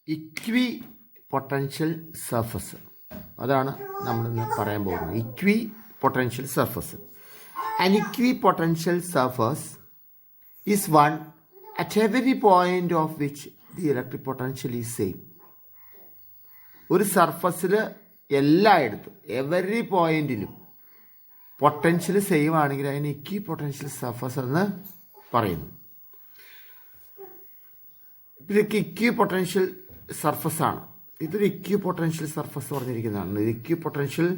ഇക്വി potential surface, അതാണ് നമ്മളിന്ന് പറയാൻ പോകുന്നത്. Equipotential surface. An equipotential surface is one at every point of which the electric potential is same. ഒരു സർഫസിൽ എല്ലായിടത്തും എവറി പോയിന്റിലും പൊട്ടൻഷ്യൽ സെയിം ആണെങ്കിൽ അതിന് ഇക്വി പൊട്ടൻഷ്യൽ സർഫസ് എന്ന് പറയുന്നു. ഇതൊക്കെ ഇക്വി പൊട്ടൻഷ്യൽ സർഫസ് ആണ്. ഇതൊരു ഇക്വി പൊട്ടൻഷ്യൽ സർഫസ് പറഞ്ഞിരിക്കുന്നതാണ്. ഇത് ഇക്വി പൊട്ടൻഷ്യൽ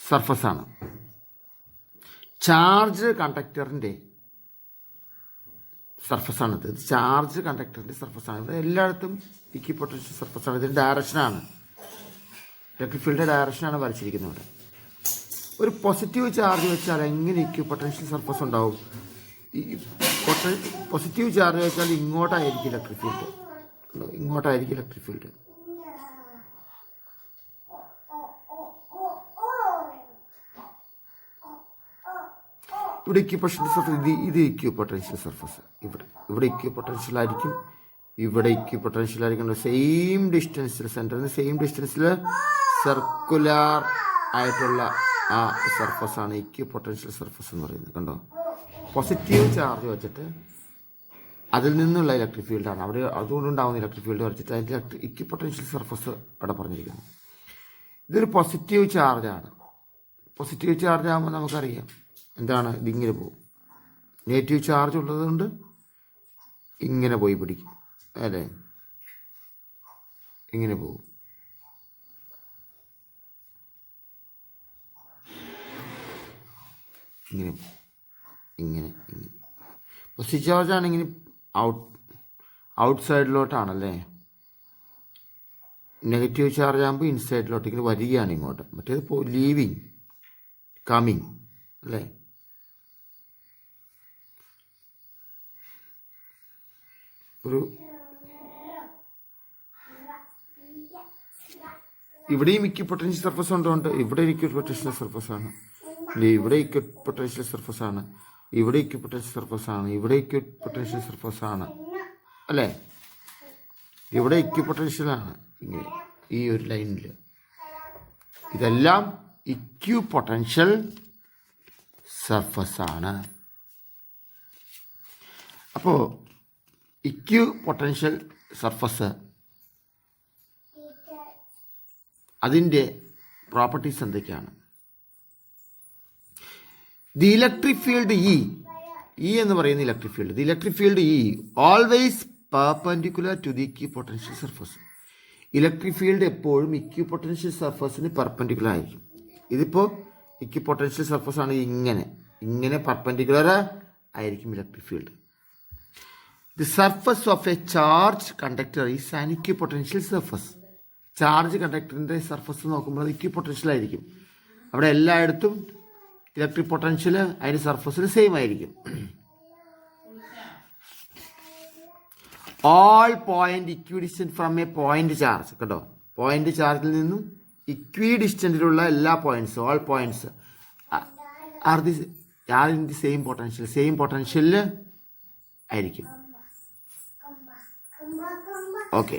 സർഫസ് ആണ്. ചാർജ് കണ്ടക്ടറിൻ്റെ സർഫസാണിത്. ഇത് ചാർജ് കണ്ടക്ടറിൻ്റെ സർഫസാണ്. ഇവിടെ എല്ലായിടത്തും ഇക്വി പൊട്ടൻഷ്യൽ സർഫസാണ്. ഇതിൻ്റെ ഡയറക്ഷനാണ്, ഇലക്ട്രിക് ഫീൽഡിൻ്റെ ഡയറക്ഷനാണ് വരച്ചിരിക്കുന്നത്. ഇവിടെ ഒരു പോസിറ്റീവ് ചാർജ് വെച്ചാൽ എങ്ങനെ ഇക്വി പൊട്ടൻഷ്യൽ സർഫസ് ഉണ്ടാവും? ഈ പോസിറ്റീവ് ചാർജ് വെച്ചാൽ ഇങ്ങോട്ടായിരിക്കും ഇലക്ട്രിക് ഫീൽഡ്, ഇങ്ങോട്ടായിരിക്കും ഇലക്ട്രിക് ഫീൽഡ്. ഇവിടെ ഇക്വി പൊട്ടൻഷ്യൽ സർഫസ്, ഇത് ഇക്വി പൊട്ടൻഷ്യൽ സർഫസ്. ഇവിടെ ഇക്വി പൊട്ടൻഷ്യൽ ആയിരിക്കും, ഇവിടെ ഇക്വി പൊട്ടൻഷ്യൽ ആയിരിക്കും. സെയിം ഡിസ്റ്റൻസിൽ, സെൻറ്ററിൽ നിന്ന് സെയിം ഡിസ്റ്റൻസിൽ സർക്കുലർ ആയിട്ടുള്ള ആ സർഫസാണ് ഇക്വി പൊട്ടൻഷ്യൽ സർഫസ് എന്ന് പറയുന്നത്. കണ്ടോ, പോസിറ്റീവ് ചാർജ് വെച്ചിട്ട് അതിൽ നിന്നുള്ള ഇലക്ട്രിക് ഫീൽഡാണ് അവിടെ, അതുകൊണ്ടുണ്ടാകുന്ന ഇലക്ട്രിക് ഫീൽഡ് വരച്ചിട്ട് അതിൻ്റെ ഇക്വി പൊട്ടൻഷ്യൽ സർഫസ് അവിടെ പറഞ്ഞിരിക്കുന്നു. ഇതൊരു പോസിറ്റീവ് ചാർജാണ്. പോസിറ്റീവ് ചാർജ് ആകുമ്പോൾ നമുക്കറിയാം എന്താണ്, ഇതിങ്ങനെ പോകും. നെഗറ്റീവ് ചാർജ് ഉള്ളതുകൊണ്ട് ഇങ്ങനെ പോയി പിടിക്കും, അല്ലേ? ഇങ്ങനെ പോകും. ഇങ്ങനെ ഇങ്ങനെ ഇങ്ങനെ. പോസിറ്റീവ് ചാർജ് ആണെങ്കിൽ ഔട്ട് സൈഡിലോട്ടാണല്ലേ. നെഗറ്റീവ് ചാർജ് ആകുമ്പോൾ ഇൻസൈഡിലോട്ട് ഇങ്ങനെ വരികയാണ് ഇങ്ങോട്ട്. മറ്റേത് ലീവിങ്, കമ്മിങ്, അല്ലേ? ഒരു ഇവിടെയും ഇക്വി പൊട്ടൻഷ്യൽ സർഫസ് ഉണ്ടോണ്ട് ഇവിടെ ഇക്വി പൊട്ടൻഷ്യൽ സർഫസ് ആണ്, ഇവിടെ ഇക്വി പൊട്ടൻഷ്യൽ സർഫസ് ആണ്, ഇവിടെ ഇക്വി പൊട്ടൻഷ്യൽ സർഫസ് ആണ്, ഇവിടെ ഇക്വി പൊട്ടൻഷ്യൽ സർഫസ് ആണ്, അല്ലേ? ഇവിടെ ഇക്വി പൊട്ടൻഷ്യൽ ആണ് ഇങ്ങനെ ഈ ഒരു ലൈനിൽ. ഇതെല്ലാം ഇക്വി പൊട്ടൻഷ്യൽ സർഫസ് ആണ്. അപ്പോൾ ഇക്വി പൊട്ടൻഷ്യൽ സർഫസ് അതിൻ്റെ പ്രോപ്പർട്ടീസ് എന്തൊക്കെയാണ്? ദി ഇലക്ട്രിക് ഫീൽഡ് ഇ എന്ന് പറയുന്ന electric field, the electric field E always perpendicular to the equipotential surface. Electric field എപ്പോഴും ഇക്വി പൊട്ടൻഷ്യൽ സർഫസിന് പെർപെൻഡിക്കുലർ ആയിരിക്കും. ഇതിപ്പോൾ ഇക്വി പൊട്ടൻഷ്യൽ സർഫസ് ആണ്, ഇങ്ങനെ പെർപെൻഡിക്കുലർ ആയിരിക്കും electric field. The surface of a charge conductor is an equipotential surface. Charge കണ്ടക്ടറിൻ്റെ surface നോക്കുമ്പോൾ അത് ഇക്വിപൊട്ടൻഷ്യൽ ആയിരിക്കും. അവിടെ എല്ലായിടത്തും ഇലക്ട്രിക് പൊട്ടൻഷ്യൽ അതിൻ്റെ സർഫസിൽ സെയിം ആയിരിക്കും. All point equidistant from a point charge, കേട്ടോ, പോയിന്റ് ചാർജിൽ നിന്നും ഇക്വി ഡിസ്റ്റൻറ്റിലുള്ള എല്ലാ points, all points are in the same പൊട്ടൻഷ്യലിൽ ആയിരിക്കും. ഓക്കെ,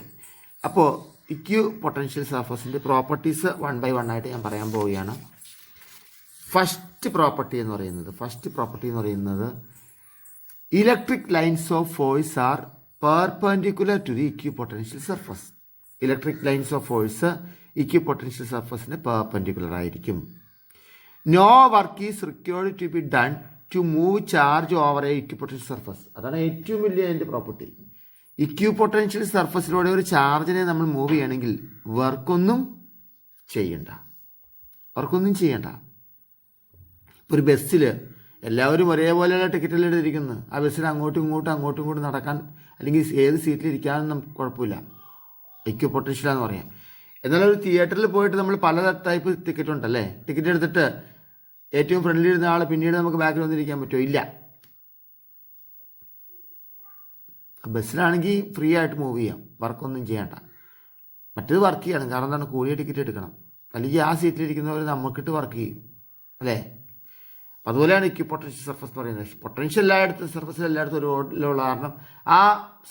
അപ്പോൾ ഇക്വി പൊട്ടൻഷ്യൽ സർഫസിൻ്റെ പ്രോപ്പർട്ടീസ് 1 by 1 ആയിട്ട് ഞാൻ പറയാൻ പോവുകയാണ്. ഫസ്റ്റ് പ്രോപ്പർട്ടി എന്ന് പറയുന്നത് electric lines of force are perpendicular to the equipotential surface. Electric lines of force equipotential സർഫസിന് പെർപെൻഡിക്കുലർ ആയിരിക്കും. No work is required to be done to move charge over a equipotential surface. അതാണ് ഏറ്റവും വലിയ അതിൻ്റെ property. ഇക്വി potential സർഫസിലൂടെ ഒരു ചാർജിനെ നമ്മൾ move ചെയ്യണമെങ്കിൽ വർക്കൊന്നും ചെയ്യണ്ട. ഒരു ബസ്സിൽ എല്ലാവരും ഒരേപോലെയുള്ള ടിക്കറ്റിൽ എടുത്തിരിക്കുന്നത്, ആ ബസ്സിൽ അങ്ങോട്ടും ഇങ്ങോട്ടും നടക്കാൻ അല്ലെങ്കിൽ ഏത് സീറ്റിലിരിക്കാനൊന്നും കുഴപ്പമില്ല, ഇക്വി പൊട്ടൻഷ്യലാന്ന് പറയാം. എന്നാൽ ഒരു തിയേറ്ററിൽ പോയിട്ട് നമ്മൾ പല ടൈപ്പ് ടിക്കറ്റ് ഉണ്ടല്ലേ, ടിക്കറ്റ് എടുത്തിട്ട് ഏറ്റവും ഫ്രണ്ടിൽ ഇരുന്ന ആൾ പിന്നീട് നമുക്ക് ബാക്കിൽ വന്നിരിക്കാൻ പറ്റുമോ? ഇല്ല. ബസ്സിലാണെങ്കിൽ ഫ്രീ ആയിട്ട് മൂവ് ചെയ്യാം, വർക്കൊന്നും ചെയ്യണ്ട. മറ്റേത് വർക്ക് ചെയ്യണം, കാരണം എന്താണ്, കൂടിയ ടിക്കറ്റ് എടുക്കണം, അല്ലെങ്കിൽ ആ സീറ്റിലിരിക്കുന്നവർ നമുക്കിട്ട് വർക്ക് ചെയ്യും, അല്ലേ? അതുപോലെയാണ് ഇക്വി പൊട്ടൻഷ്യൽ സർഫസ് എന്ന് പറയുന്നത്. പൊട്ടൻഷ്യൽ സർഫസിൽ എല്ലായിടത്തും ഒരു ഓർഡറിലുള്ള കാരണം ആ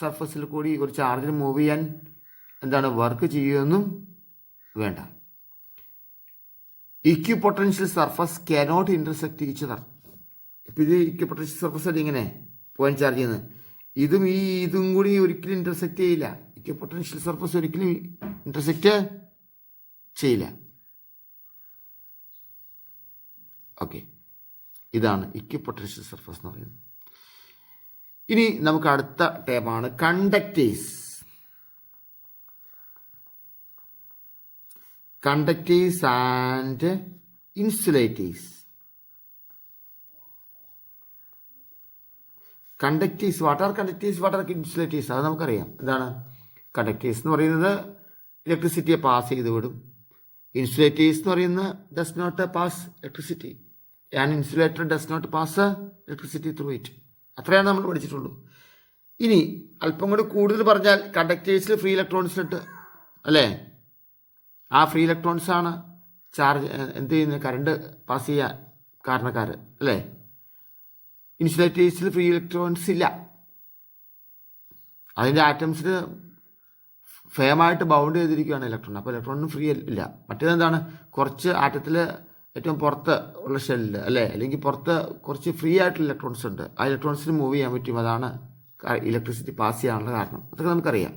സർഫസിൽ കൂടി ഒരു ചാർജിന് മൂവ് ചെയ്യാൻ എന്താണ് വർക്ക് ചെയ്യുമെന്നും വേണ്ട. Equipotential surface cannot intersect each other. ഇപ്പം ഇത് ഇക്വിപൊട്ടൻഷ്യൽ സർഫസ് അല്ല ഇങ്ങനെ പോയിന്റ് ചാർജ് ചെയ്യുന്നത്. ഇതും കൂടി ഒരിക്കലും ഇന്റർസെക്ട് ചെയ്യില്ല. ഇക്വിപൊട്ടൻഷ്യൽ സർഫസ് ഒരിക്കലും ഇന്റർസെക്ട് ചെയ്യില്ല. ഓക്കെ, ഇതാണ് ഇക്വിപൊട്ടൻഷ്യൽ സർഫസ് എന്ന് പറയുന്നത്. ഇനി നമുക്ക് അടുത്ത ടേമാണ് conductors. Conductors and insulators. Conductors, what are conductors, what are insulators, അത് നമുക്കറിയാം. എന്താണ് കണ്ടക്ടേഴ്സ് എന്ന് പറയുന്നത്? ഇലക്ട്രിസിറ്റിയെ പാസ് ചെയ്ത് വിടും. ഇൻസുലേറ്റേഴ്സ് എന്ന് പറയുന്നത് does not pass electricity. And insulator does not pass electricity through it. അത്രയാണ് നമ്മൾ പഠിച്ചിട്ടുള്ളൂ. ഇനി അല്പം കൂടി കൂടുതൽ പറഞ്ഞാൽ കണ്ടക്ടേഴ്സിൽ ഫ്രീ ഇലക്ട്രോൺസ് ഉണ്ട് അല്ലേ? ആ ഫ്രീ ഇലക്ട്രോൺസ് ആണ് ചാർജ് എന്ത് ചെയ്യുന്നത്, കറണ്ട് പാസ് ചെയ്യാൻ കാരണക്കാർ അല്ലേ? ഇൻസുലേറ്റേഴ്സിൽ ഫ്രീ ഇലക്ട്രോൺസ് ഇല്ല. അതിൻ്റെ ആറ്റംസിന് ഫേമായിട്ട് ബൗണ്ട് ചെയ്തിരിക്കുകയാണ് ഇലക്ട്രോൺ. അപ്പോൾ ഇലക്ട്രോണിന് ഫ്രീ ഇല്ല. മറ്റേതെന്താണ്, കുറച്ച് ആറ്റത്തിൽ ഏറ്റവും പുറത്ത് ഉള്ള ഷെല്ലിൽ അല്ലേ, അല്ലെങ്കിൽ പുറത്ത് കുറച്ച് ഫ്രീ ആയിട്ടുള്ള ഇലക്ട്രോൺസ് ഉണ്ട്. ആ ഇലക്ട്രോൺസിന് മൂവ് ചെയ്യാൻ പറ്റും. അതാണ് ഇലക്ട്രിസിറ്റി പാസ് ചെയ്യാനുള്ള കാരണം. അതൊക്കെ നമുക്കറിയാം.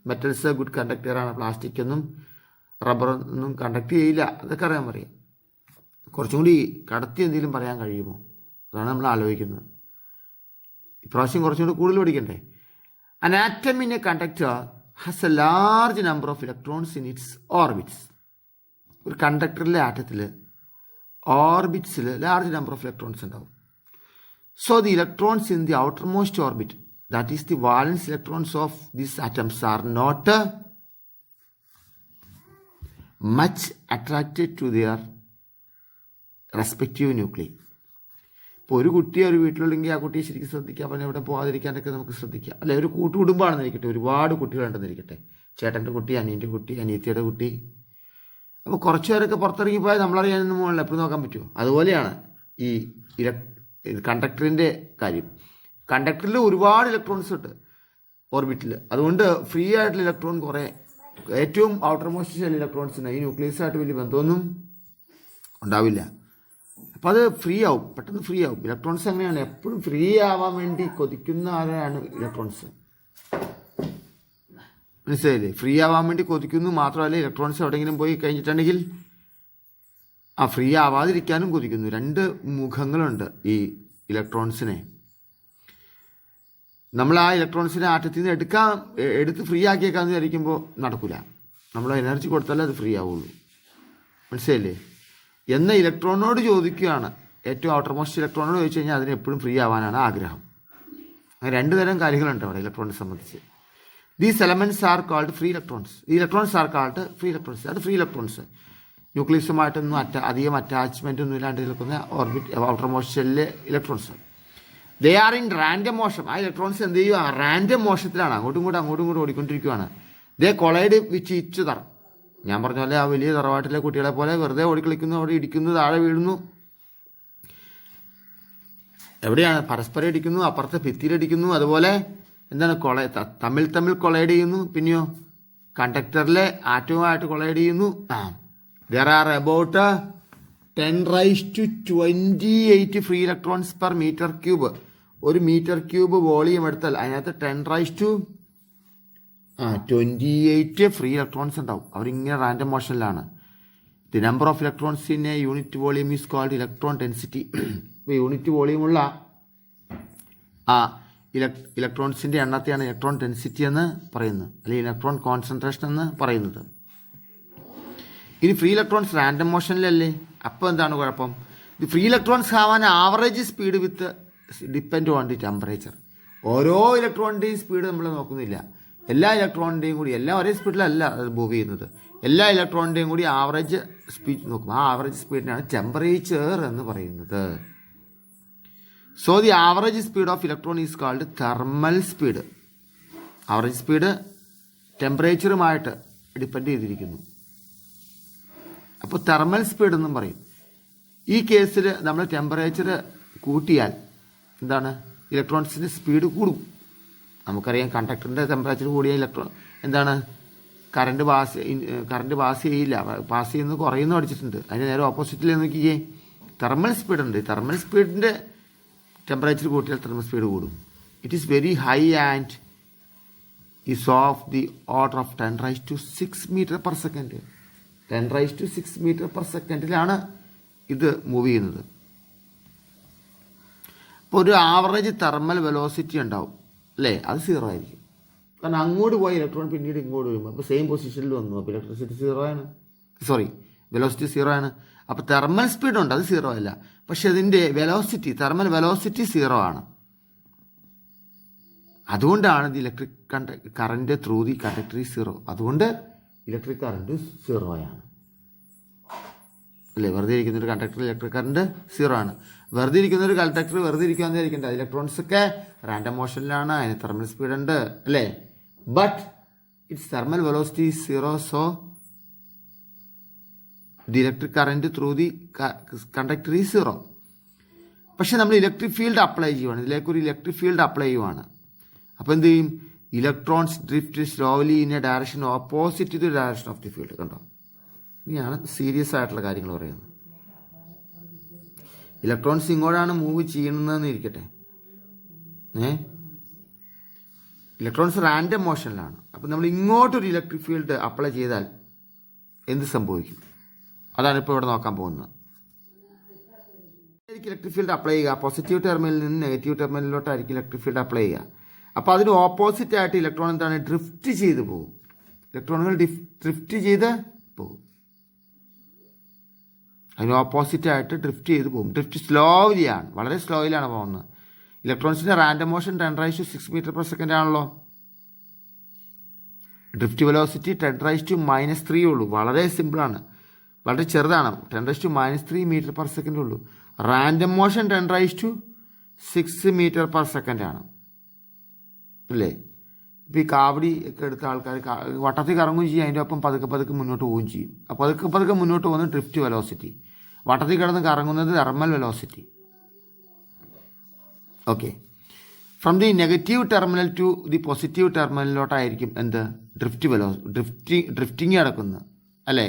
Metals good കണ്ടക്ടറാണ്. പ്ലാസ്റ്റിക് ഒന്നും റബ്ബറൊന്നും കണ്ടക്ട് ചെയ്യില്ല. അതൊക്കെ അറിയാം. കുറച്ചും കൂടി കടത്തി എന്തെങ്കിലും പറയാൻ കഴിയുമോ, അതാണ് നമ്മൾ ആലോചിക്കുന്നത്. ഇപ്രാവശ്യം കുറച്ചും കൂടി കൂടുതൽ പഠിക്കണ്ടേ. An atom in a conductor has a large number of electrons in its orbits. ഒരു കണ്ടക്ടറിലെ ആറ്റത്തിൽ ഓർബിറ്റ്സിൽ ലാർജ് നമ്പർ ഓഫ് ഇലക്ട്രോൺസ് ഉണ്ടാവും. So the electrons in the outermost orbit, that is the valence electrons of these atoms, are not much attracted to their respective nuclear. ഇപ്പോൾ ഒരു കുട്ടി ഒരു വീട്ടിലുണ്ടെങ്കിൽ ആ കുട്ടിയെ ശരിക്കും ശ്രദ്ധിക്കുക. അപ്പം എവിടെ പോകാതിരിക്കാനൊക്കെ നമുക്ക് ശ്രദ്ധിക്കാം അല്ലെ? ഒരു കൂട്ടുകുടുംബമാണെന്നിരിക്കട്ടെ, ഒരുപാട് കുട്ടികളുണ്ടെന്നിരിക്കട്ടെ, ചേട്ടൻ്റെ കുട്ടി, അനിയൻ്റെ കുട്ടി, അനിയത്തിയുടെ കുട്ടി. അപ്പോൾ കുറച്ച് പേരൊക്കെ പുറത്തിറങ്ങിപ്പോയാൽ നമ്മളറിയാനൊന്നും പോകണില്ല, എപ്പോഴും നോക്കാൻ പറ്റുമോ? അതുപോലെയാണ് ഈ കണ്ടക്ടറിൻ്റെ കാര്യം. കണ്ടക്ടറിൽ ഒരുപാട് ഇലക്ട്രോൺസ് ഉണ്ട് ഓർബിറ്റിൽ. അതുകൊണ്ട് ഫ്രീ ആയിട്ടുള്ള ഇലക്ട്രോൺ കുറേ, ഏറ്റവും ഔട്ടർമോസ്റ്റ് ഷെൽ ഇലക്ട്രോൺസിന് ഈ ന്യൂക്ലിയസായിട്ട് വലിയ ബന്ധമൊന്നും ഉണ്ടാവില്ല. അപ്പോൾ അത് ഫ്രീ ആവും, പെട്ടെന്ന് ഫ്രീ ആവും. ഇലക്ട്രോൺസ് അങ്ങനെയാണ്, എപ്പോഴും ഫ്രീ ആവാൻ വേണ്ടി കൊതിക്കുന്ന ആരാണ് ഇലക്ട്രോൺസ്. മനസ്സിലായില്ലേ? ഫ്രീ ആവാൻ വേണ്ടി കൊതിക്കുന്നു മാത്രമല്ല, ഇലക്ട്രോൺസ് എവിടെയെങ്കിലും പോയി കഴിഞ്ഞിട്ടുണ്ടെങ്കിൽ ആ ഫ്രീ ആവാതിരിക്കാനും കൊതിക്കുന്നു. രണ്ട് മുഖങ്ങളുണ്ട് ഈ ഇലക്ട്രോൺസിനെ. നമ്മൾ ആ ഇലക്ട്രോൺസിനെ ആറ്റത്തിൽ നിന്ന് എടുത്ത് ഫ്രീ ആക്കിയേക്കാന്ന് വിചാരിക്കുമ്പോൾ നടക്കില്ല. നമ്മൾ എനർജി കൊടുത്താലേ അത് ഫ്രീ ആവുള്ളൂ. മനസ്സിലായില്ലേ? എന്ന ഇലക്ട്രോണിനോട് ചോദിക്കുകയാണ്, ഏറ്റവും ഔട്ടർമോസ്റ്റ് ഇലക്ട്രോണിനോട് ചോദിച്ചു കഴിഞ്ഞാൽ അതിന് എപ്പോഴും ഫ്രീ ആവാനാണ് ആഗ്രഹം. അങ്ങനെ രണ്ട് തരം കാര്യങ്ങളുണ്ട് അവിടെ ഇലക്ട്രോണിനെ സംബന്ധിച്ച്. These elements are called free electrons. ഈ electrons are called free electrons. അത് ഫ്രീ ഇലക്ട്രോൺസ് ന്യൂക്ലിയസുമായിട്ടൊന്നും അധികം അറ്റാച്ച്മെൻ്റ് ഒന്നും ഇല്ലാണ്ട് നിൽക്കുന്ന ഓർബിറ്റ് ഔട്ടർമോസ്റ്റ് ഷെല്ലിലെ electrons. They are in random motion. ആ ഇലക്ട്രോൺസ് എന്ത് ചെയ്യുക, റാൻഡം മോഷത്തിലാണ്, അങ്ങോട്ടും ഇങ്ങോട്ടും ഓടിക്കൊണ്ടിരിക്കുകയാണ്. They collide which each other. ഞാൻ പറഞ്ഞ പോലെ ആ വലിയ തറവാട്ടിലെ കുട്ടികളെ പോലെ വെറുതെ ഓടിക്കളിക്കുന്നു, അവിടെ ഇടിക്കുന്നു, താഴെ വീഴുന്നു. എവിടെയാണ് പരസ്പരം ഇടിക്കുന്നു, അപ്പുറത്തെ ഭിത്തിയിലടിക്കുന്നു. അതുപോലെ എന്താണ് തമ്മിൽ കൊളൈഡ് ചെയ്യുന്നു. പിന്നെയോ കണ്ടക്ടറിലെ ആറ്റവുമായിട്ട് കൊളൈഡ് ചെയ്യുന്നു. There are about 10⁻28 free electrons per metre cube. ഒരു മീറ്റർ ക്യൂബ് വോളിയം എടുത്താൽ അതിനകത്ത് 10⁻28 ഫ്രീ ഇലക്ട്രോൺസ് ഉണ്ടാവും. അവരിങ്ങനെ റാൻഡം മോഷനിലാണ്. The number of electrons in a unit volume is called electron density. ഇപ്പോൾ യൂണിറ്റ് വോളിയമുള്ള ആ ഇലക്ട്രോൺസിൻ്റെ എണ്ണത്തെയാണ് ഇലക്ട്രോൺ ഡെൻസിറ്റി എന്ന് പറയുന്നത്, അല്ലെങ്കിൽ ഇലക്ട്രോൺ കോൺസെൻട്രേഷൻ എന്ന് പറയുന്നത്. ഇനി ഫ്രീ ഇലക്ട്രോൺസ് റാൻഡം മോഷനിലല്ലേ, അപ്പോൾ എന്താണ് കുഴപ്പം? The free electrons have an average speed with depend on the temperature. ഓരോ ഇലക്ട്രോണിൻ്റെയും സ്പീഡ് നമ്മൾ നോക്കുന്നില്ല. എല്ലാ ഇലക്ട്രോണിൻ്റെയും കൂടി എല്ലാം ഒരേ സ്പീഡിലല്ല അത് മൂവ് ചെയ്യുന്നത്. എല്ലാ ഇലക്ട്രോണിൻ്റെയും കൂടി ആവറേജ് സ്പീഡ് നോക്കും. ആ ആവറേജ് സ്പീഡിനാണ് ടെമ്പറേച്ചർ എന്ന് പറയുന്നത്. So the average speed of electron is called thermal speed. Average speed ടെമ്പറേച്ചറുമായിട്ട് ഡിപ്പെൻഡ് ചെയ്തിരിക്കുന്നു. അപ്പോൾ തെർമൽ സ്പീഡ് എന്നും പറയും. ഈ കേസിൽ നമ്മൾ ടെമ്പറേച്ചർ കൂട്ടിയാൽ എന്താണ്, ഇലക്ട്രോൺസിൻ്റെ സ്പീഡ് കൂടും. നമുക്കറിയാം കണ്ടക്ടറിൻ്റെ ടെമ്പറേച്ചർ കൂടിയ എന്താണ് കറണ്ട് പാസ് ചെയ്യില്ല, പാസ് ചെയ്യുന്നത് കുറയുന്നു പഠിച്ചിട്ടുണ്ട്. അതിന് നേരെ ഓപ്പോസിറ്റിൽ നോക്കിയേ, തെർമൽ സ്പീഡ് ഉണ്ട്. തെർമൽ സ്പീഡിൻ്റെ ടെമ്പറേച്ചർ കൂട്ടിയാൽ തെർമൽ സ്പീഡ് കൂടും. It is very high and is of the order of 10⁻⁶ metre per second. 10⁻⁶ metre per സെക്കൻഡിലാണ് ഇത് മൂവ് ചെയ്യുന്നത്. ഇപ്പോൾ ഒരു ആവറേജ് തെർമൽ വെലോസിറ്റി ഉണ്ടാവും അല്ലേ, അത് 0 ആയിരിക്കും. കാരണം അങ്ങോട്ട് പോയ ഇലക്ട്രോൺ പിന്നീട് ഇങ്ങോട്ട് വരുമ്പോൾ അപ്പോൾ സെയിം പൊസിഷനിൽ വന്നു, അപ്പോൾ ഇലക്ട്രിസിറ്റി 0 ആണ്, വെലോസിറ്റി 0 ആണ്. അപ്പോൾ തെർമൽ സ്പീഡ് ഉണ്ട്, അത് 0 അല്ല. പക്ഷെ അതിൻ്റെ വെലോസിറ്റി, തെർമൽ വെലോസിറ്റി 0 ആണ്. അതുകൊണ്ടാണ് ഇത് electric current through the conductor 0. അതുകൊണ്ട് ഇലക്ട്രിക് കറണ്ട് 0 ആണ് അല്ലേ. വെറുതെ ഇരിക്കുന്നൊരു കണ്ടക്ടർ ഇലക്ട്രിക് കറണ്ട് 0 ആണ്. വെറുതെ ഇരിക്കുന്നൊരു കണ്ടക്ടർ വെറുതെ ഇരിക്കുകയെന്ന് ഇരിക്കേണ്ട. ഇലക്ട്രോൺസ് ഒക്കെ റാൻഡം മോഷനിലാണ്, അതിന് തെർമൽ സ്പീഡ് ഉണ്ട് അല്ലേ. But it's thermal velocity 0, so the electric current through the conductor 0. പക്ഷെ നമ്മൾ ഇലക്ട്രിക് ഫീൽഡ് അപ്ലൈ ചെയ്യുവാണ്, ഇതിലേക്കൊരു ഇലക്ട്രിക് ഫീൽഡ് അപ്ലൈ ചെയ്യുവാണ്. അപ്പോൾ എന്ത് ചെയ്യും, electrons drift slowly in a direction opposite to the direction of the field. കണ്ടോ, ഇനിയാണ് സീരിയസ് ആയിട്ടുള്ള കാര്യങ്ങൾ പറയുന്നത്. ഇലക്ട്രോൺസ് ഇങ്ങോട്ടാണ് മൂവ് ചെയ്യുന്നതെന്ന് ഇരിക്കട്ടെ, ഇലക്ട്രോൺസ് റാൻഡം മോഷനിലാണ്. അപ്പം നമ്മൾ ഇങ്ങോട്ടൊരു ഇലക്ട്രിക് ഫീൽഡ് അപ്ലൈ ചെയ്താൽ എന്ത് സംഭവിക്കും, അതാണ് ഇപ്പോൾ ഇവിടെ നോക്കാൻ പോകുന്നത്. ഇലക്ട്രിക് ഫീൽഡ് അപ്ലൈ ചെയ്യുക, പോസിറ്റീവ് ടെർമിനലിൽ നിന്ന് നെഗറ്റീവ് ടെർമിനലിലോട്ടായിരിക്കും ഇലക്ട്രിക് ഫീൽഡ് അപ്ലൈ ചെയ്യുക. അപ്പോൾ അതിന് ഓപ്പോസിറ്റ് ആയിട്ട് ഇലക്ട്രോൺ എന്താണ്, ഡ്രിഫ്റ്റ് ചെയ്ത് പോകും. ഇലക്ട്രോണുകൾ ഡ്രിഫ്റ്റ് ചെയ്ത് പോകും, അതിന് ഓപ്പോസിറ്റായിട്ട് ഡ്രിഫ്റ്റ് ചെയ്ത് പോകും. ഡ്രിഫ്റ്റ് സ്ലോലിയാണ്, വളരെ സ്ലോയിലാണ് പോകുന്നത്. ഇലക്ട്രോൺസിൻ്റെ random motion 10⁻⁶ metre per second ആണല്ലോ. ഡ്രിഫ്റ്റ് വെലോസിറ്റി 10⁻⁻³ ഉള്ളൂ, വളരെ സിമ്പിളാണ്, വളരെ ചെറുതാണ്. 10⁻⁻³ മീറ്റർ പെർ സെക്കൻഡ് ഉള്ളൂ. Random motion 10⁻⁶ metre per second ആണ് അല്ലേ. ഇപ്പോൾ ഈ കാവടി ഒക്കെ എടുത്ത ആൾക്കാർ വട്ടത്തിൽ കറങ്ങുകയും ചെയ്യും, അതിൻ്റെ ഒപ്പം പതുക്കെ പതുക്കെ മുന്നോട്ട് പോവുകയും ചെയ്യും. അപ്പോൾ പതുക്കെ പതുക്കെ മുന്നോട്ട് പോകുന്നത് ഡ്രിഫ്റ്റ് വെലോസിറ്റി, വട്ടത്തിൽ കിടന്ന് കറങ്ങുന്നത് thermal velocity. Okay, from the negative terminal to the positive ടെർമിനലിലോട്ടായിരിക്കും എന്ത്, ഡ്രിഫ്റ്റിംഗ് നടക്കുന്നത് അല്ലേ.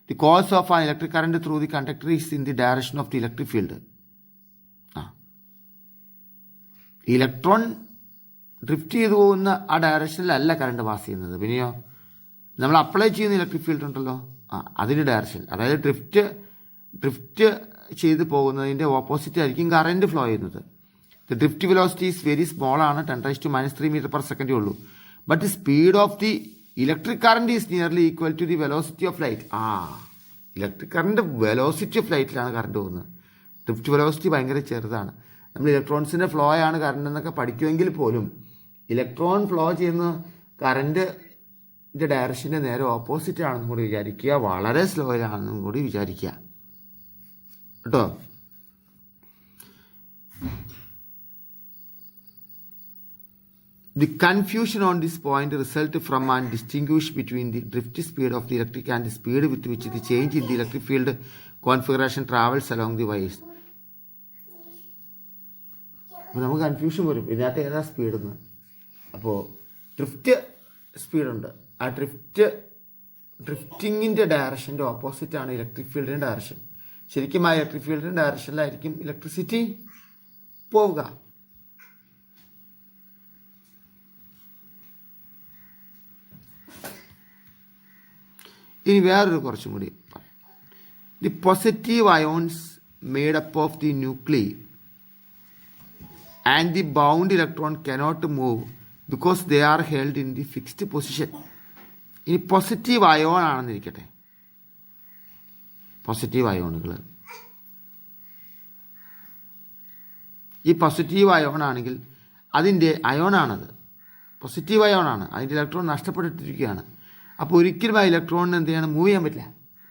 The cause of an electric current through the conductor is in the direction of the electric field. Electron drift ചെയ്തു പോകുന്ന ആ ഡയറക്ഷനിലല്ല കറണ്ട് പാസ് ചെയ്യുന്നത്, പിന്നെയോ നമ്മൾ അപ്ലൈ ചെയ്യുന്ന ഇലക്ട്രിക് ഫീൽഡ് ഉണ്ടല്ലോ, അതിൻ്റെ ഡയറക്ഷൻ, അതായത് ഡ്രിഫ്റ്റ് ചെയ്ത് പോകുന്നതിൻ്റെ ഓപ്പോസിറ്റ് ആയിരിക്കും കറണ്ട് ഫ്ലോ ചെയ്യുന്നത്. The drift velocity is very small ആണ്, 10⁻⁻³ മീറ്റർ പെർ സെക്കൻഡേ ഉള്ളൂ. But the speed of the electric current is nearly equal to the velocity of light. Electric current velocity of ലൈറ്റിലാണ് current പോകുന്നത്. Drift velocity ഭയങ്കര ചെറുതാണ്. നമ്മൾ ഇലക്ട്രോൺസിൻ്റെ flow ആണ് current എന്നൊക്കെ പഠിക്കുമെങ്കിൽ പോലും ഇലക്ട്രോൺ ഫ്ലോ ചെയ്യുന്ന കറണ്ടിൻ്റെ ഡയറക്ഷൻ്റെ നേരെ ഓപ്പോസിറ്റ് ആണെന്നും കൂടി വിചാരിക്കുക, വളരെ സ്ലോയിലാണെന്നും കൂടി വിചാരിക്കുക കേട്ടോ. The confusion on this point result from and distinguish between the drift speed of the electric and the speed with which the change in the electric field configuration travels along the wires. അപ്പോൾ നമുക്ക് confusion വരും, ഇതിനകത്ത് ഏതാ സ്പീഡെന്ന്. അപ്പോൾ drift സ്പീഡുണ്ട്, ആ ഡ്രിഫ്റ്റിങ്ങിൻ്റെ ഡയറക്ഷൻ്റെ ഓപ്പോസിറ്റാണ് electric ഫീൽഡിൻ്റെ direction. ശരിക്കും ആ electric ഫീൽഡിൻ്റെ ഡയറക്ഷനിലായിരിക്കും electricity പോവുക. ഇനി വേറൊരു കുറച്ചും കൂടി പറയാം. The positive ions made up of the nuclear and the bound electron cannot move because they are held in the fixed position. ഇനി പോസിറ്റീവ് അയോൺ ആണെന്നിരിക്കട്ടെ, പോസിറ്റീവ് അയോണുകൾ, ഈ പോസിറ്റീവ് അയോൺ ആണെങ്കിൽ അതിൻ്റെ അയോണാണത്, പോസിറ്റീവ് അയോണാണ്, അതിൻ്റെ ഇലക്ട്രോൺ നഷ്ടപ്പെട്ടിട്ടിരിക്കുകയാണ്. അപ്പോൾ ഒരിക്കലും ആ ഇലക്ട്രോണിന് എന്ത് ചെയ്യണം, മൂവ് ചെയ്യാൻ പറ്റില്ല,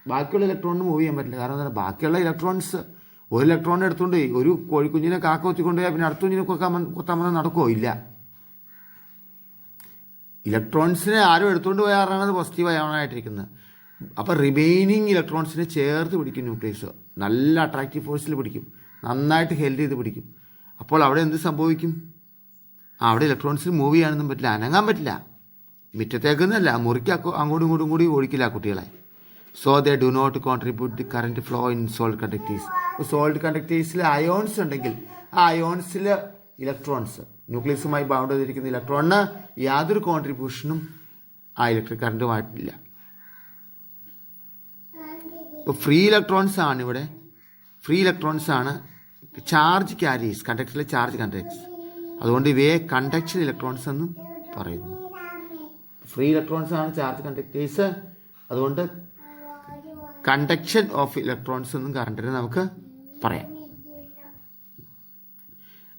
ബാക്കിയുള്ള ഇലക്ട്രോണിന് മൂവ് ചെയ്യാൻ പറ്റില്ല. കാരണം എന്താണ്, ബാക്കിയുള്ള ഇലക്ട്രോൺസ് ഒരു ഇലക്ട്രോണിനെ എടുത്തുകൊണ്ട് ഒരു കോഴിക്കുഞ്ഞിനെ കാക്ക കൊത്തിക്കൊണ്ടുപോയാൽ പിന്നെ അടുത്ത കുഞ്ഞിനെ കൊത്താൻ വന്നാൽ നടക്കുമോ? ഇല്ല. ഇലക്ട്രോൺസിനെ ആരും എടുത്തുകൊണ്ട് പോയാറാണ് അത് പോസിറ്റീവ് അയോണായിട്ടിരിക്കുന്നത്. അപ്പോൾ റിമൈനിങ് ഇലക്ട്രോൺസിനെ ചേർത്ത് പിടിക്കും ന്യൂക്ലിയസ്, നല്ല അട്രാക്റ്റീവ് ഫോഴ്സിൽ പിടിക്കും, നന്നായിട്ട് ഹെൽഡ് ചെയ്ത് പിടിക്കും. അപ്പോൾ അവിടെ എന്ത് സംഭവിക്കും, അവിടെ ഇലക്ട്രോൺസിന് മൂവ് ചെയ്യാനൊന്നും പറ്റില്ല, അനങ്ങാൻ പറ്റില്ല. മുറ്റത്തേക്കെന്നല്ല, മുറിക്ക് അങ്ങോട്ടും ഇങ്ങോട്ടും കൂടി ഓടിക്കില്ല കുട്ടികളെ. So they do not contribute the current flow in solid conductors. ഇപ്പോൾ സോൾഡ് കണ്ടക്ടേഴ്സിൽ അയോൺസ് ഉണ്ടെങ്കിൽ ആ അയോൺസിൽ ഇലക്ട്രോൺസ്, ന്യൂക്ലിയസുമായി ബൗണ്ട് ചെയ്തിരിക്കുന്ന ഇലക്ട്രോണിന് യാതൊരു കോൺട്രിബ്യൂഷനും ആ ഇലക്ട്രിക് കറണ്ടുമായിട്ടില്ല. ഇപ്പോൾ ഫ്രീ ഇലക്ട്രോൺസ് ആണ് ഇവിടെ, ഫ്രീ ഇലക്ട്രോൺസ് ആണ് ചാർജ് ക്യാരീസ്, കണ്ടക്ടറിലെ ചാർജ് കണ്ടക്ടേഴ്സ്. അതുകൊണ്ട് ഇവയെ കണ്ടക്ഷൻ ഇലക്ട്രോൺസ് എന്നും പറയുന്നു. ഫ്രീ ഇലക്ട്രോൺസ് ആണ് ചാർജ് കണ്ടക്ടേഴ്സ്, അതുകൊണ്ട് കണ്ടക്ഷൻ ഓഫ് ഇലക്ട്രോൺസ് എന്നും കറണ്ടിനെ നമുക്ക് പറയാം.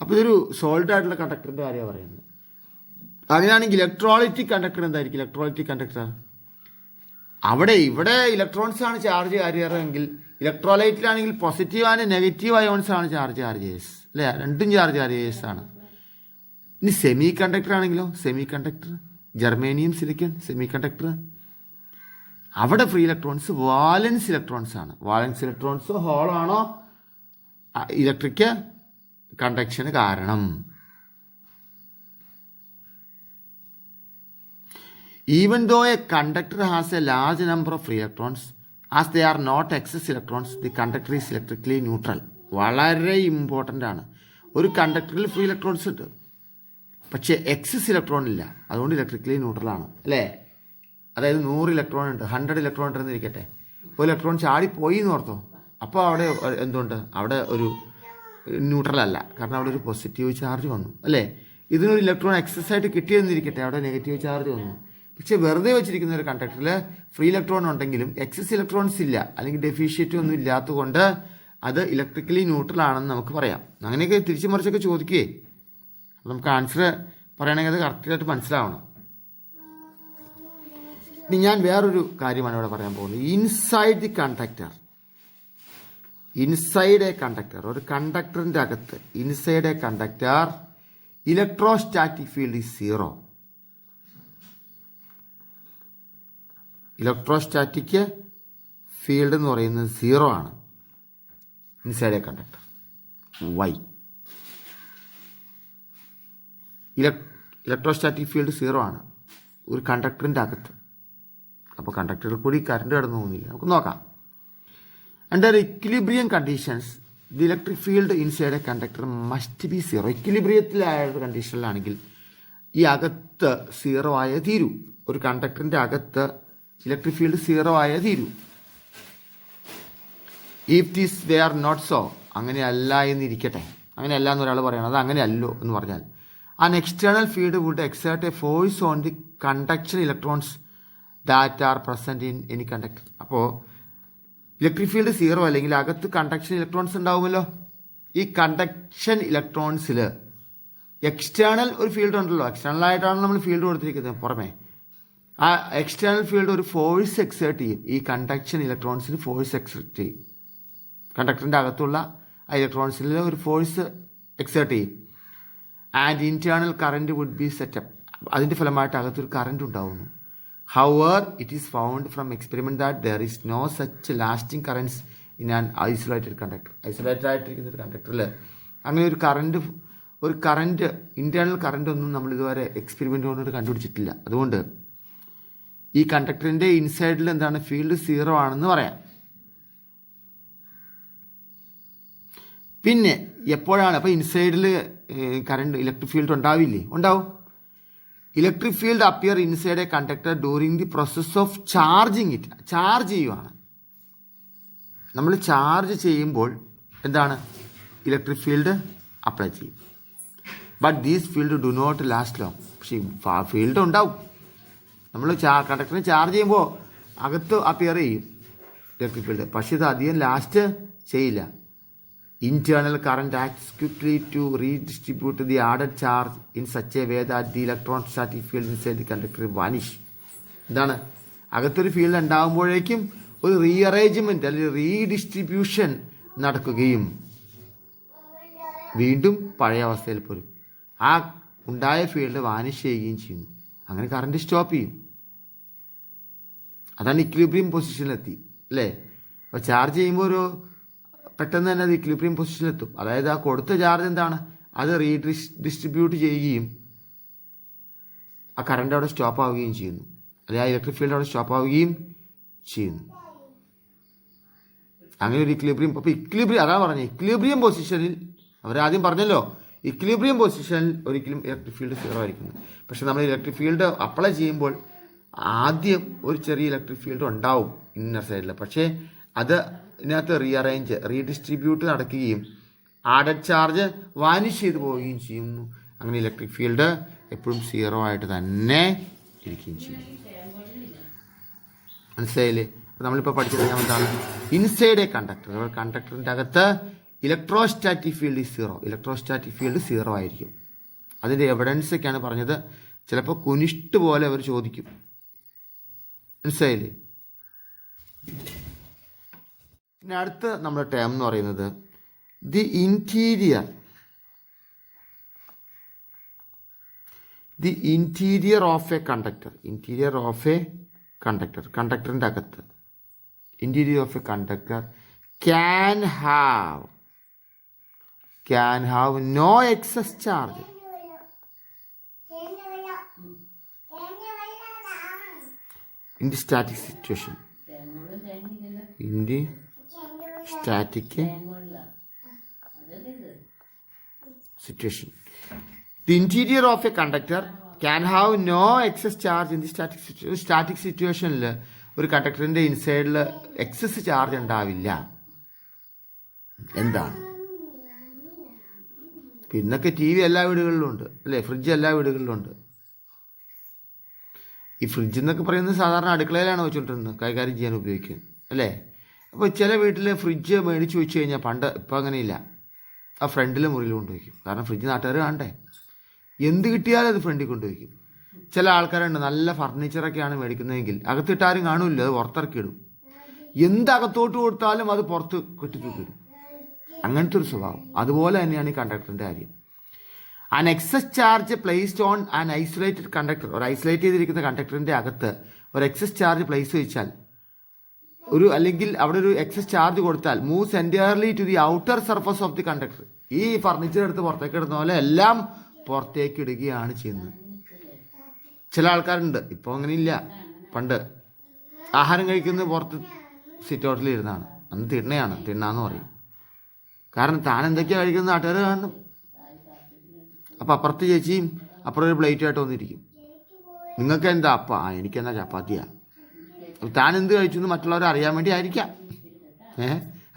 അപ്പോൾ ഇതൊരു സോൾഡ് ആയിട്ടുള്ള കണ്ടക്ടറിൻ്റെ കാര്യമാണ് പറയുന്നത്. അങ്ങനെയാണെങ്കിൽ ഇലക്ട്രോലൈറ്റിക് കണ്ടക്ടർ എന്തായിരിക്കും? ഇലക്ട്രോലൈറ്റിക് കണ്ടക്ടർ ഇവിടെ ഇലക്ട്രോൺസ് ആണ് ചാർജ് കാരിയറെങ്കിൽ, ഇലക്ട്രോലൈറ്റിലാണെങ്കിൽ പോസിറ്റീവ് ആൻഡ് നെഗറ്റീവ് അയോൺസ് ആണ് ചാർജ് കാരിയേഴ്സ്, അല്ലേ? രണ്ടും ചാർജ് കാരിയേഴ്സ് ആണ്. ഇനി സെമി കണ്ടക്ടർ ആണെങ്കിലോ, semiconductor, germanium, silicon, semiconductor, അവിടെ ഫ്രീ ഇലക്ട്രോൺസ് വാലൻസ് ഇലക്ട്രോൺസ് ആണ്. വാലൻസ് ഇലക്ട്രോൺസ് ഹോളോ ആണോ ഇലക്ട്രിക് കണ്ടക്ഷന് കാരണം. Even though a conductor has a large number of free electrons, as they are not excess electrons, the conductor is electrically neutral. വളരെ important ആണ്. ഒരു കണ്ടക്ടറിൽ free electrons ഉണ്ട്, പക്ഷേ എക്സസ് ഇലക്ട്രോൺ ഇല്ല, അതുകൊണ്ട് ഇലക്ട്രിക്കലി ന്യൂട്രലാണ്, അല്ലേ? അതായത് 100 ഇലക്ട്രോൺ ഉണ്ട്, 100 ഇലക്ട്രോൺ ഉണ്ടെന്ന് ഇരിക്കട്ടെ, ഒരു ഇലക്ട്രോൺ ചാടിപ്പോയി എന്ന് ഓർത്തോ, അപ്പോൾ അവിടെ എന്തുകൊണ്ട് അവിടെ ഒരു ന്യൂട്രൽ അല്ല, കാരണം അവിടെ ഒരു പോസിറ്റീവ് ചാർജ് വന്നു, അല്ലേ? ഇതിനൊരു ഇലക്ട്രോൺ എക്സസ് ആയിട്ട് കിട്ടിയെന്നിരിക്കട്ടെ, അവിടെ നെഗറ്റീവ് ചാർജ് വന്നു. പക്ഷേ വെറുതെ വെച്ചിരിക്കുന്ന ഒരു കണ്ടക്ടറിൽ ഫ്രീ ഇലക്ട്രോൺ ഉണ്ടെങ്കിലും എക്സസ് ഇലക്ട്രോൺസ് ഇല്ല, അല്ലെങ്കിൽ ഡെഫിഷ്യറ്റ് ഒന്നും ഇല്ലാത്തതുകൊണ്ട് അത് ഇലക്ട്രിക്കലി ന്യൂട്രൽ ആണെന്ന് നമുക്ക് പറയാം. അങ്ങനെയൊക്കെ തിരിച്ചു മറിച്ചൊക്കെ ചോദിക്കുകയെ നമുക്ക് ആൻസർ പറയണമെങ്കിൽ അത് കറക്റ്റായിട്ട് മനസ്സിലാവണം. ഇനി ഞാൻ വേറൊരു കാര്യമാണ് ഇവിടെ പറയാൻ പോകുന്നത്. Inside the conductor, inside a conductor, ഒരു കണ്ടക്ടറിൻ്റെ അകത്ത് inside a conductor electrostatic field is zero. Electrostatic field എന്ന് പറയുന്നത് സീറോ ആണ് inside a conductor. Why? Electrostatic field zero ആണ് ഒരു കണ്ടക്ടറിൻ്റെ അകത്ത്. അപ്പോൾ കണ്ടക്ടറിൽ കൂടി കറണ്ട് കടന്നു പോകുന്നില്ല. നമുക്ക് നോക്കാം. Under equilibrium conditions the electric field inside a conductor must be zero. ഇക്വിലിബ്രിയത്തിലായ കണ്ടീഷനിലാണെങ്കിൽ ഈ അകത്ത് സീറോ ആയേ തീരൂ. ഒരു കണ്ടക്ടറിൻ്റെ അകത്ത് ഇലക്ട്രിക് ഫീൽഡ് സീറോ ആയേ തീരൂ. If this way are not so, അങ്ങനെയല്ല എന്നിരിക്കട്ടെ, അങ്ങനെയല്ല എന്നൊരാൾ പറയണം, അത് അങ്ങനെയല്ലോ എന്ന് പറഞ്ഞാൽ an external field would exert a force on the conduction electrons that are present in any conductor. അപ്പോൾ ഇലക്ട്രിക് ഫീൽഡ് സീറോ അല്ലെങ്കിൽ അകത്ത് കണ്ടക്ഷൻ ഇലക്ട്രോൺസ് ഉണ്ടാവുമല്ലോ. ഈ കണ്ടക്ഷൻ ഇലക്ട്രോൺസിൽ എക്സ്റ്റേണൽ ഒരു ഫീൽഡ് ഉണ്ടല്ലോ, എക്സ്റ്റേണൽ ആയിട്ടാണ് നമ്മൾ ഫീൽഡ് കൊടുത്തിരിക്കുന്നത് പുറമേ. ആ എക്സ്റ്റേണൽ ഫീൽഡ് ഒരു ഫോഴ്സ് എക്സേർട്ട് ചെയ്യും. ഈ കണ്ടക്ഷൻ ഇലക്ട്രോൺസിന് ഫോഴ്സ് എക്സേർട്ട് ചെയ്യും. കണ്ടക്ടറിൻ്റെ അകത്തുള്ള ആ ഇലക്ട്രോൺസിൽ ഒരു ഫോഴ്സ് എക്സേർട്ട് ചെയ്യും. And internal current would be set up. അതിൻ്റെ ഫലമായിട്ട് അകത്തൊരു കറൻറ്റ് ഉണ്ടാവുന്നു. However, it is found from experiment that there is no such lasting currents in an isolated conductor. Isolated ആയിട്ടിരിക്കുന്ന ഒരു കണ്ടക്ടറിൽ അങ്ങനെ ഒരു കറൻറ്റ് ഇൻറ്റേർണൽ കറൻറ്റ് ഒന്നും നമ്മൾ ഇതുവരെ എക്സ്പെരിമെൻ്റ് കൊണ്ടിട്ട് കണ്ടുപിടിച്ചിട്ടില്ല. അതുകൊണ്ട് ഈ കണ്ടക്ടറിൻ്റെ ഇൻസൈഡിൽ എന്താണ് ഫീൽഡ് സീറോ ആണെന്ന് പറയാം. പിന്നെ എപ്പോഴാണ് അപ്പോൾ ഇൻസൈഡിൽ കറണ്ട് ഇലക്ട്രിക് ഫീൽഡ് ഉണ്ടാവില്ലേ? ഉണ്ടാവും. Electric field appear inside a conductor during the process of charging it. Charge ചെയ്യുവാണ് നമ്മൾ. ചാർജ് ചെയ്യുമ്പോൾ എന്താണ് ഇലക്ട്രിക് ഫീൽഡ് അപ്ലൈ ചെയ്യും. But these field do not last long. പക്ഷേ ഫീൽഡ് ഉണ്ടാവും. നമ്മൾ കണ്ടക്ടറിനെ ചാർജ് ചെയ്യുമ്പോൾ അകത്ത് അപ്പിയർ ചെയ്യും ഇലക്ട്രിക് ഫീൽഡ്, പക്ഷേ ഇത് അധികം ലാസ്റ്റ് ചെയ്യില്ല. Internal current acts quickly to redistribute the added charge in such a way that the electrostatic field inside the conductor vanish. എന്താണ് അകത്തൊരു ഫീൽഡ് ഉണ്ടാകുമ്പോഴേക്കും ഒരു റീഅറേഞ്ച്മെൻറ്റ് അല്ലെങ്കിൽ റീഡിസ്ട്രിബ്യൂഷൻ നടക്കുകയും വീണ്ടും പഴയ അവസ്ഥയിൽ പോരും. ആ ഉണ്ടായ ഫീൽഡ് വാനിഷ് ചെയ്യുകയും ചെയ്യുന്നു. അങ്ങനെ കറണ്ട് സ്റ്റോപ്പ് ചെയ്യും. അതാണ് ഇക്വിലിബ്രിയം പൊസിഷനിലെത്തി, അല്ലേ? അപ്പോൾ ചാർജ് ചെയ്യുമ്പോൾ ഒരു പെട്ടെന്ന് തന്നെ അത് ഇക്വിലിബ്രിയം പൊസിഷനിലെത്തും. അതായത് ആ കൊടുത്ത ചാർജ് എന്താണ് അത് റീഡിസ്ട്രിബ്യൂട്ട് ചെയ്യുകയും ആ കറണ്ട് അവിടെ സ്റ്റോപ്പ് ആവുകയും ചെയ്യുന്നു, അല്ലെങ്കിൽ ആ ഇലക്ട്രിക് ഫീൽഡ് അവിടെ സ്റ്റോപ്പ് ആവുകയും ചെയ്യുന്നു. അങ്ങനെ ഒരു ഇക്വിലിബ്രിയം. അപ്പോൾ ഇക്വിലിബ്രിയം അതാണ് പറഞ്ഞത്, ഇക്വിലിബ്രിയം പൊസിഷനിൽ അവരാദ്യം പറഞ്ഞല്ലോ, ഇക്വിലിബ്രിയം പൊസിഷനിൽ ഒരിക്കലും ഇലക്ട്രിക് ഫീൽഡ് സീറോ ആയിരിക്കുന്നത്. പക്ഷെ നമ്മൾ ഇലക്ട്രിക് ഫീൽഡ് അപ്ലൈ ചെയ്യുമ്പോൾ ആദ്യം ഒരു ചെറിയ ഇലക്ട്രിക് ഫീൽഡ് ഉണ്ടാവും ഇന്നർ സൈഡിൽ. പക്ഷേ അത് ഇതിനകത്ത് റീഅറേഞ്ച് റീഡിസ്ട്രിബ്യൂട്ട് നടക്കുകയും ആഡഡ് ചാർജ് വാനിഷ് ചെയ്ത് പോവുകയും ചെയ്യുന്നു. അങ്ങനെ ഇലക്ട്രിക് ഫീൽഡ് എപ്പോഴും സീറോ ആയിട്ട് തന്നെ ഇരിക്കുകയും ചെയ്യും. മനസ്സിലായില്ലേ? അപ്പോൾ നമ്മളിപ്പോൾ പഠിച്ചത് എന്താണ്? ഇൻസൈഡ് എ കണ്ടക്ടർ, കണ്ടക്ടറിൻ്റെ അകത്ത് electrostatic field is zero, electrostatic field zero ആയിരിക്കും. അതിൻ്റെ എവിഡൻസ് ഒക്കെയാണ് പറഞ്ഞത്. ചിലപ്പോൾ കുനിഷ്ട് പോലെ അവർ ചോദിക്കും. മനസ്സിലായില്ലേ? പിന്നെ അടുത്ത നമ്മുടെ ടേം എന്ന് പറയുന്നത് the interior of a conductor. Interior of a conductor, കണ്ടക്ടറിൻ്റെ അകത്ത് interior of a conductor can have no excess charge. In the static situation. In the static situation. The interior of a conductor can have no excess charge in the static situation. Static സിറ്റുവേഷനിൽ ഒരു കണ്ടക്ടറിൻ്റെ ഇൻസൈഡിൽ excess charge ഉണ്ടാവില്ല. എന്താണ്? പിന്നൊക്കെ T V എല്ലാ വീടുകളിലും ഉണ്ട് അല്ലേ, fridge എല്ലാ വീടുകളിലും ഉണ്ട്. ഈ ഫ്രിഡ്ജ് എന്നൊക്കെ പറയുന്നത് സാധാരണ അടുക്കളയിലാണ് വെച്ചുകൊണ്ടിരുന്നത്, കൈകാര്യം ചെയ്യാൻ ഉപയോഗിക്കുന്നത് അല്ലേ. അപ്പോൾ ചില വീട്ടിൽ ഫ്രിഡ്ജ് മേടിച്ച് വെച്ച് കഴിഞ്ഞാൽ ഇപ്പോൾ അങ്ങനെയില്ല, ആ ഫ്രണ്ടിൽ മുറിയിൽ കൊണ്ടുവയ്ക്കും. കാരണം ഫ്രിഡ്ജ് നാട്ടുകാർ കാണണ്ടേ, എന്ത് കിട്ടിയാലും അത് ഫ്രണ്ടിൽ കൊണ്ടുവയ്ക്കും. ചില ആൾക്കാരുണ്ട് നല്ല ഫർണിച്ചറൊക്കെയാണ് മേടിക്കുന്നതെങ്കിൽ അകത്തിട്ടാരും കാണൂല്ല, അത് പുറത്തിറക്കിയിടും. എന്തകത്തോട്ട് കൊടുത്താലും അത് പുറത്ത് കെട്ടിത്തൂക്കിടും. അങ്ങനത്തെ ഒരു സ്വഭാവം. അതുപോലെ തന്നെയാണ് ഈ കണ്ടക്ടറിൻ്റെ കാര്യം. An excess charge placed on an isolated conductor, ഒരു ഐസൊലേറ്റ് ചെയ്തിരിക്കുന്ന കണ്ടക്ടറിൻ്റെ അകത്ത് ഒരു എക്സസ് ചാർജ് പ്ലേസ് വെച്ചാൽ അല്ലെങ്കിൽ അവിടെ ഒരു എക്സസ് ചാർജ് കൊടുത്താൽ moves entirely to the outer surface of the conductor. ഈ ഫർണിച്ചർ എടുത്ത് പുറത്തേക്ക് ഇടുന്ന പോലെ എല്ലാം പുറത്തേക്ക് ഇടുകയാണ് ചെയ്യുന്നത്. ചില ആൾക്കാരുണ്ട്, ഇപ്പോൾ അങ്ങനെയില്ല. പണ്ട് ആഹാരം കഴിക്കുന്നത് പുറത്ത് സിറ്റ് ഔട്ടിൽ ഇരുന്നാണ്, അന്ന് തിണ്ണാന്ന് പറയും. കാരണം താൻ എന്തൊക്കെയാണ് കഴിക്കുന്നത് നാട്ടുകാർ കാണണം. അപ്പോൾ അപ്പുറത്ത് ചേച്ചിയും അപ്പുറം ഒരു പ്ലേറ്റായിട്ട് വന്നിരിക്കും. നിങ്ങൾക്ക് എന്താ എനിക്കെന്താ ചപ്പാത്തിയാ. താൻ എന്ത് കഴിച്ചു എന്ന് മറ്റുള്ളവരെ അറിയാൻ വേണ്ടി ആയിരിക്കാം,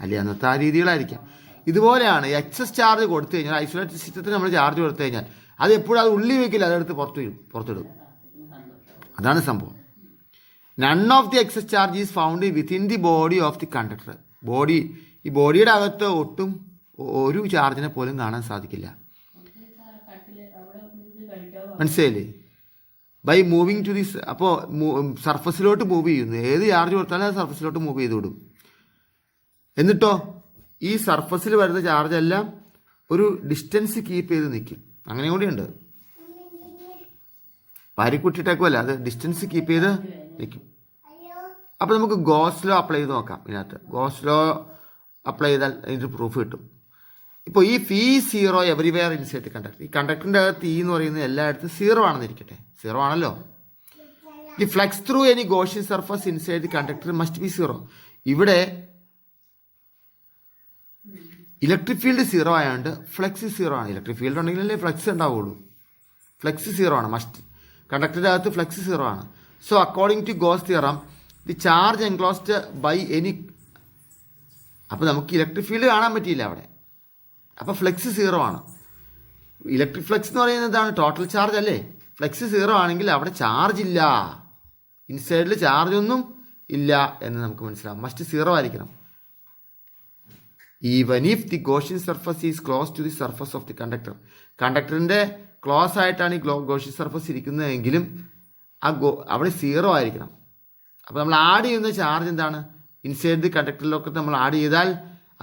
അല്ലേ അന്നത്തെ ആ രീതികളായിരിക്കാം. ഇതുപോലെയാണ് എക്സസ് ചാർജ് കൊടുത്തു കഴിഞ്ഞാൽ, ഐസൊലേറ്റഡ് സിസ്റ്റത്തിന് നമ്മൾ ചാർജ് കൊടുത്തു കഴിഞ്ഞാൽ അത് എപ്പോഴും അത് ഉള്ളി വയ്ക്കില്ല, അതെടുത്ത് പുറത്തിടും. അതാണ് സംഭവം. None of the excess charge is found within the body of the conductor. ഈ ബോഡിയുടെ അകത്ത് ഒട്ടും ഒരു ചാർജിനെ പോലും കാണാൻ സാധിക്കില്ല. മനസ്സിലായില്ലേ? By moving to this. അപ്പോൾ സർഫസിലോട്ട് മൂവ് ചെയ്യുന്നു. ഏത് ചാർജ് കൊടുത്താലും അത് സർഫസിലോട്ട് മൂവ് ചെയ്ത് വിടും. എന്നിട്ടോ ഈ സർഫസിൽ വരുന്ന ചാർജ് എല്ലാം ഒരു ഡിസ്റ്റൻസ് കീപ്പ് ചെയ്ത് നിൽക്കും. അങ്ങനെ കൂടിയുണ്ട്. വാരിക്കുട്ടിട്ടേക്കുമല്ല, അത് ഡിസ്റ്റൻസ് കീപ്പ് ചെയ്ത് നിൽക്കും. അപ്പോൾ നമുക്ക് ഗോസ് ലോ അപ്ലൈ ചെയ്ത് നോക്കാം. ഇതിനകത്ത് ഗോസ് ലോ അപ്ലൈ ചെയ്താൽ അതിൻ്റെ പ്രൂഫ് കിട്ടും. ഇപ്പോൾ ഈ ഫി സീറോ എവരിവെയർ ഇൻസൈഡ് കണ്ടക്ടർ. ഈ കണ്ടക്ടറിൻ്റെ അകത്ത് ഈ എന്ന് പറയുന്നത് എല്ലായിടത്തും സീറോ ആണെന്നിരിക്കട്ടെ, സീറോ ആണല്ലോ. The flux through any Gaussian surface inside the conductor must be zero. ഇവിടെ ഇലക്ട്രിക് ഫീൽഡ് സീറോ ആയതുകൊണ്ട് ഫ്ലക്സ് സീറോ ആണ്. ഇലക്ട്രിക് ഫീൽഡ് ഉണ്ടെങ്കിലല്ലേ ഫ്ലക്സ് ഉണ്ടാവുള്ളൂ. ഫ്ലക്സ് സീറോ ആണ് മസ്റ്റ്. കണ്ടക്ടറിൻ്റെ അകത്ത് ഫ്ലക്സ് സീറോ ആണ്. So according to Gauss theorem the charge enclosed by any. അപ്പോൾ നമുക്ക് ഇലക്ട്രിക് ഫീൽഡ് കാണാൻ പറ്റിയില്ല അവിടെ. അപ്പോൾ ഫ്ലക്സ് സീറോ ആണ്. ഇലക്ട്രിക് ഫ്ലക്സ് എന്ന് പറയുന്നത് എന്താണ്? ടോട്ടൽ ചാർജ് അല്ലേ. ഫ്ലക്സ് സീറോ ആണെങ്കിൽ അവിടെ ചാർജ് ഇല്ല, ഇൻസൈഡിൽ ചാർജ് ഒന്നും ഇല്ല എന്ന് നമുക്ക് മനസ്സിലാവും. മസ്റ്റ് സീറോ ആയിരിക്കണം. Even if the Gaussian surface is close to the surface of the conductor. കണ്ടക്ടറിൻ്റെ ക്ലോസ് ആയിട്ടാണ് ഈ ഗോഷ്യൻ സർഫസ് ഇരിക്കുന്നതെങ്കിലും അവിടെ സീറോ ആയിരിക്കണം. അപ്പോൾ നമ്മൾ ആഡ് ചെയ്യുന്ന ചാർജ് എന്താണ്? ഇൻസൈഡ് ദി കണ്ടക്ടറിലൊക്കെ നമ്മൾ ആഡ് ചെയ്താൽ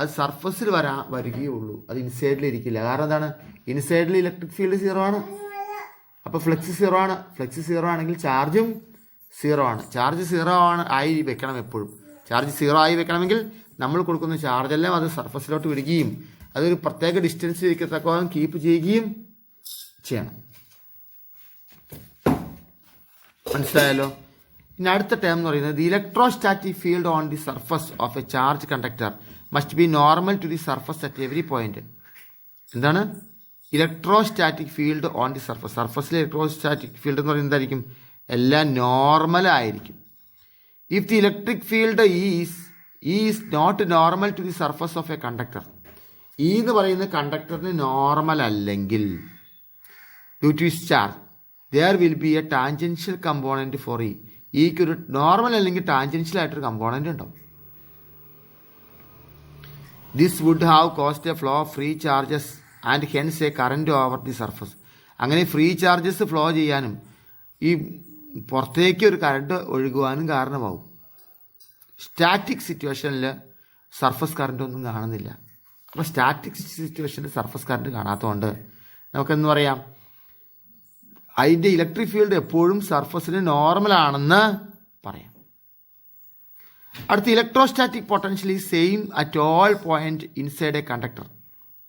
അത് സർഫസിൽ വരികയുള്ളൂ, അത് ഇൻസൈഡിൽ ഇരിക്കില്ല. കാരണം എന്താണ്? ഇൻസൈഡിൽ ഇലക്ട്രിക് ഫീൽഡ് സീറോ ആണ്, അപ്പോൾ ഫ്ലക്സ് സീറോ ആണ്. ഫ്ലക്സ് സീറോ ആണെങ്കിൽ ചാർജും സീറോ ആണ്. ചാർജ് സീറോ ആയി വെക്കണം എപ്പോഴും. ചാർജ് സീറോ ആയി വെക്കണമെങ്കിൽ നമ്മൾ കൊടുക്കുന്ന ചാർജെല്ലാം അത് സർഫസിലോട്ട് വിടുകയും അതൊരു പ്രത്യേക ഡിസ്റ്റൻസിൽ ഇരിക്കത്തക്കോളം കീപ്പ് ചെയ്യുകയും ചെയ്യണം. മനസ്സിലായല്ലോ. ഇനി അടുത്ത ടേം എന്ന് പറയുന്നത് the electrostatic field on the surface of a charge conductor must be normal to the surface at every point. എന്താണ് electrostatic field on the surface? സർഫസിലെ ഇലക്ട്രോസ്റ്റാറ്റിക് ഫീൽഡ് എന്ന് പറയുന്നത് എന്തായിരിക്കും? എല്ലാം നോർമൽ ആയിരിക്കും. If the electric field is not normal to the surface of a conductor, ഈ എന്ന് പറയുന്ന കണ്ടക്ടറിന് നോർമൽ അല്ലെങ്കിൽ due to its charge there will be a tangential component for each ഒരു നോർമൽ അല്ലെങ്കിൽ ടാൻജൻഷ്യൽ ആയിട്ടൊരു കമ്പോണൻറ്റ് ഉണ്ടാവും. This would have caused a flow of free charges and hence a current over the surface. അങ്ങനെ free charges flow ചെയ്യാനും ഈ പുറത്തേക്ക് ഒരു current ഒഴുകുവാനും കാരണമാവും. സ്റ്റാറ്റിക് സിറ്റുവേഷനിൽ സർഫസ് കറണ്ട് ഒന്നും കാണുന്നില്ല. അപ്പോൾ സ്റ്റാറ്റിക് സിറ്റുവേഷനിൽ സർഫസ് കറണ്ട് കാണാത്തതുകൊണ്ട് നമുക്കെന്ന് പറയാം അതിൻ്റെ ഇലക്ട്രിക് ഫീൽഡ് എപ്പോഴും സർഫസിന് നോർമലാണെന്ന് പറയാം. അടുത്ത electrostatic potential is same at all point inside a conductor.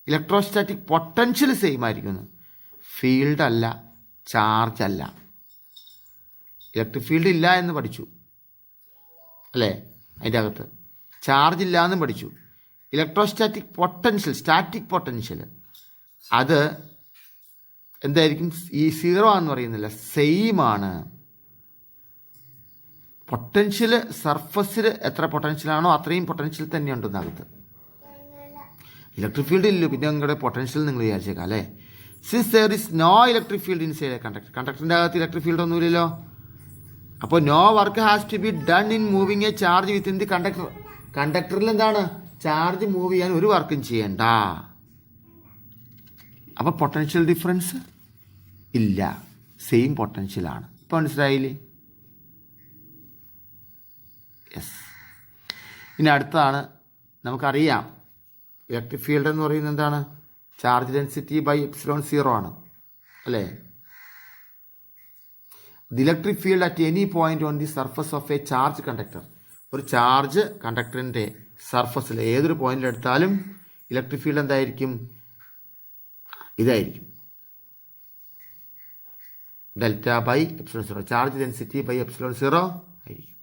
Electrostatic potential same ആയിരിക്കുന്നു, ഫീൽഡ് അല്ല, ചാർജ് അല്ല. ഇലക്ട്രിക് ഫീൽഡ് ഇല്ല എന്ന് പഠിച്ചു അല്ലേ, അതിൻ്റെ അകത്ത് ചാർജ് ഇല്ല എന്നും പഠിച്ചു. ഇലക്ട്രോസ്റ്റാറ്റിക് പൊട്ടൻഷ്യൽ, സ്റ്റാറ്റിക് പൊട്ടൻഷ്യൽ അത് എന്തായിരിക്കും? ഈ 0 എന്ന് പറയുന്നില്ല, സെയിം ആണ്. പൊട്ടൻഷ്യൽ സർഫസിൽ എത്ര പൊട്ടൻഷ്യലാണോ അത്രയും പൊട്ടൻഷ്യൽ തന്നെയുണ്ട് ഇതിനകത്ത്. ഇലക്ട്രിക് ഫീൽഡ് ഇല്ലല്ലോ, പിന്നെ നിങ്ങളുടെ പൊട്ടൻഷ്യൽ നിങ്ങൾ വിചാരിച്ചേക്കാം അല്ലേ. Since there is no electric field inside a conductor, കണ്ടക്ടറിൻ്റെ അകത്ത് ഇലക്ട്രിക് ഫീൽഡ് ഒന്നുമില്ലല്ലോ. അപ്പോൾ no work has to be done in moving a charge within the conductor. കണ്ടക്ടറിൽ എന്താണ്? ചാർജ് മൂവ് ചെയ്യാൻ ഒരു വർക്കും ചെയ്യണ്ട. അപ്പോൾ പൊട്ടൻഷ്യൽ ഡിഫറൻസ് ഇല്ല, സെയിം പൊട്ടൻഷ്യലാണ്. ഇപ്പോൾ മനസ്സിലായില്ലേ? യെസ്. ഇനി അടുത്താണ് നമുക്കറിയാം ഇലക്ട്രിക് ഫീൽഡ് എന്ന് പറയുന്നത് എന്താണ്? ചാർജ് ഡെൻസിറ്റി ബൈ എപ്സിലോൺ 0 ആണ് അല്ലേ. The electric field at any point on the surface of a charge conductor. ഒരു ചാർജ് കണ്ടക്ടറിൻ്റെ സർഫസിൽ ഏതൊരു പോയിന്റിൽ എടുത്താലും ഇലക്ട്രിക് ഫീൽഡ് എന്തായിരിക്കും? ഇതായിരിക്കും, delta by epsilon 0. Charge density by epsilon 0 ആയിരിക്കും.